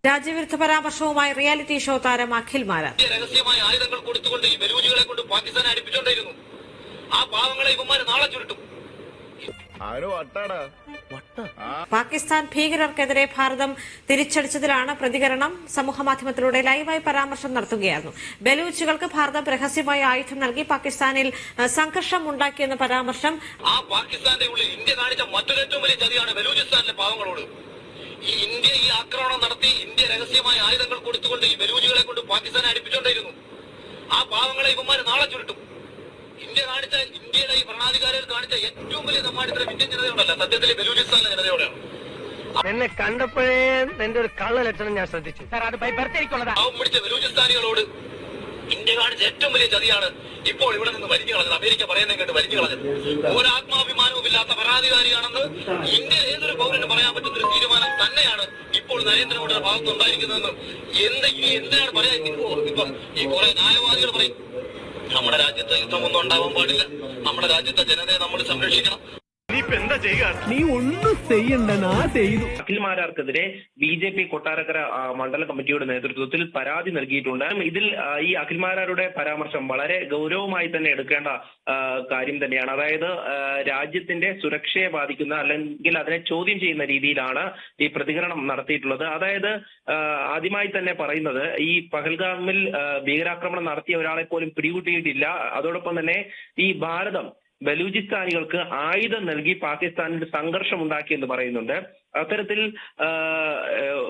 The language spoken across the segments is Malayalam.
രാജ്യവിരുദ്ധ പരാമർശവുമായി റിയാലിറ്റി ഷോ താരം അഖിൽ മാരാർ. രഹസ്യമായ ആയുധങ്ങൾ കൊടുത്തുകൊണ്ട് ഈ ബലൂജികളെ കൊണ്ട് പാകിസ്ഥാനെ അടുപ്പിച്ചുകൊണ്ടിരുന്നു. ആ പാവങ്ങളെ ഇവന്മാര് നാളെ ചുരുട്ടും. പാകിസ്ഥാൻ ഭീകരർക്കെതിരെ ഭാരതം തിരിച്ചടിച്ചതിലാണ് പ്രതികരണം. സമൂഹമാധ്യമത്തിലൂടെ ലൈവായി പരാമർശം നടത്തുകയായിരുന്നു. ബലൂച്ചുകൾക്ക് ഭാരതം രഹസ്യമായ ആയുധം നൽകി പാകിസ്ഥാനിൽ സംഘർഷം ഉണ്ടാക്കിയെന്ന പരാമർശം. ആ പാകിസ്ഥാന്റെ ഉള്ളിൽ ഇന്ത്യ കാണിച്ച മറ്റൊരു ഏറ്റവും വലിയ ചതിയാണ് ബലൂചിസ്ഥാനിലെ പാവങ്ങളോട്. ഈ ഇന്ത്യ ഈ ആക്രമണം നടത്തി ഇന്ത്യ രഹസ്യമായ ആയുധങ്ങൾ കൊടുത്തുകൊണ്ട് ഈ ബലൂജികളെ കൊണ്ട് പാകിസ്ഥാനെ അടുപ്പിച്ചുകൊണ്ടിരുന്നു. ആ പാവങ്ങളെ ഇവന്മാര് നാളെ ചുരുട്ടും. ഇന്ത്യയുടെ ഈ ഭരണാധികാരികൾ കാണിച്ച ഏറ്റവും വലിയ നമ്മാടിത്തരം ഇന്ത്യൻ ജനതയോടല്ല, സത്യത്തിലെ ബലൂചിസ്ഥാനിലെ ജനതയോടാണ്. എന്നെ കണ്ടപ്പോഴേ എന്റെ ഒരു കള്ള ലക്ഷണം ഞാൻ ശ്രദ്ധിച്ചു. പാവം പിടിച്ച ബലൂചിസ്ഥാനികളോട് ഇന്ത്യ കാണിച്ച ഏറ്റവും വലിയ ചതിയാണ് ഇപ്പോൾ ഇവിടെ നിന്ന് വലിഞ്ഞു കളഞ്ഞത്. അമേരിക്ക പറയുന്നത് കേട്ട് വലിഞ്ഞു കളഞ്ഞത്. ഒരാത്മാഭിമാനവും ഇല്ലാത്ത ഭരണാധികാരിയാണെന്ന് ഇന്ത്യ ഏതൊരു പൗരന് പറയാൻ പറ്റുന്ന ഒരു തീരുമാനം തന്നെയാണ് ഇപ്പോൾ നരേന്ദ്രമോദിയുടെ ഭാഗത്തുണ്ടായിരിക്കുന്നതെന്ന് എന്തിനാണ് പറയാ? ഇപ്പൊ ഈ കുറെ ന്യായവാദികൾ പറയും നമ്മുടെ രാജ്യത്ത് യുദ്ധമൊന്നും ഉണ്ടാവാൻ പാടില്ല, നമ്മുടെ രാജ്യത്തെ ജനതയെ നമ്മൾ സംരക്ഷിക്കണം. നീ ഒന്നും ചെയ്യണ്ട, ചെയ്തു. അഖിൽ മാരാർക്കെതിരെ BJP കൊട്ടാരക്കര മണ്ഡല കമ്മിറ്റിയുടെ നേതൃത്വത്തിൽ പരാതി നൽകിയിട്ടുണ്ട്. ഇതിൽ ഈ അഖിൽ മാരാരുടെ പരാമർശം വളരെ ഗൗരവമായി തന്നെ എടുക്കേണ്ട കാര്യം തന്നെയാണ്. അതായത് രാജ്യത്തിന്റെ സുരക്ഷയെ ബാധിക്കുന്ന അല്ലെങ്കിൽ അതിനെ ചോദ്യം ചെയ്യുന്ന രീതിയിലാണ് ഈ പ്രതികരണം നടത്തിയിട്ടുള്ളത്. അതായത് ആദ്യമായി തന്നെ പറയുന്നത് ഈ പഹൽഗാമിൽ ഭീകരാക്രമണം നടത്തിയ ഒരാളെ പോലും പിടികൂട്ടിയിട്ടില്ല. അതോടൊപ്പം തന്നെ ഈ ഭാരതം ബലൂചിസ്ഥാനികൾക്ക് ആയുധം നൽകി പാകിസ്ഥാനിൽ സംഘർഷം ഉണ്ടാക്കിയെന്ന് പറയുന്നുണ്ട്. അത്തരത്തിൽ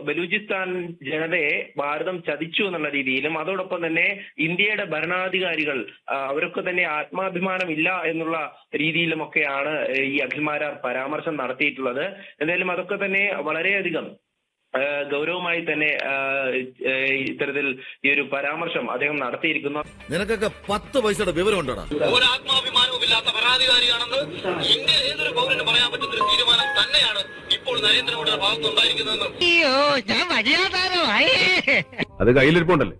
ബലൂചിസ്ഥാൻ ജനതയെ ഭാരതം ചതിച്ചു എന്നുള്ള രീതിയിലും അതോടൊപ്പം തന്നെ ഇന്ത്യയുടെ ഭരണാധികാരികൾ അവരൊക്കെ തന്നെ ആത്മാഭിമാനം ഇല്ല എന്നുള്ള രീതിയിലുമൊക്കെയാണ് ഈ അഖിൽ മാരാർ പരാമർശം നടത്തിയിട്ടുള്ളത്. എന്തായാലും അതൊക്കെ തന്നെ വളരെയധികം ഗൗരവമായി തന്നെ ഇത്തരത്തിൽ ഈ ഒരു പരാമർശം അദ്ദേഹം നടത്തിയിരിക്കുന്നു. നിനക്കൊക്കെ 10 പൈസയുടെ വിവരം ഉണ്ടോടാ? ഒരാത്മാഭിമാനവും ഇല്ലാത്ത ഭരണാധികാരിയാണെന്ന് ഇന്ത്യ ഏതൊരു പൗരന് പറയാൻ പറ്റുന്ന ഒരു തീരുമാനം തന്നെയാണ് ഇപ്പോൾ നരേന്ദ്രമോദിയുടെ ഭാഗത്തുണ്ടായിരിക്കുന്നതെന്ന്. അത് കയ്യിലിരിപ്പുണ്ടല്ലേ.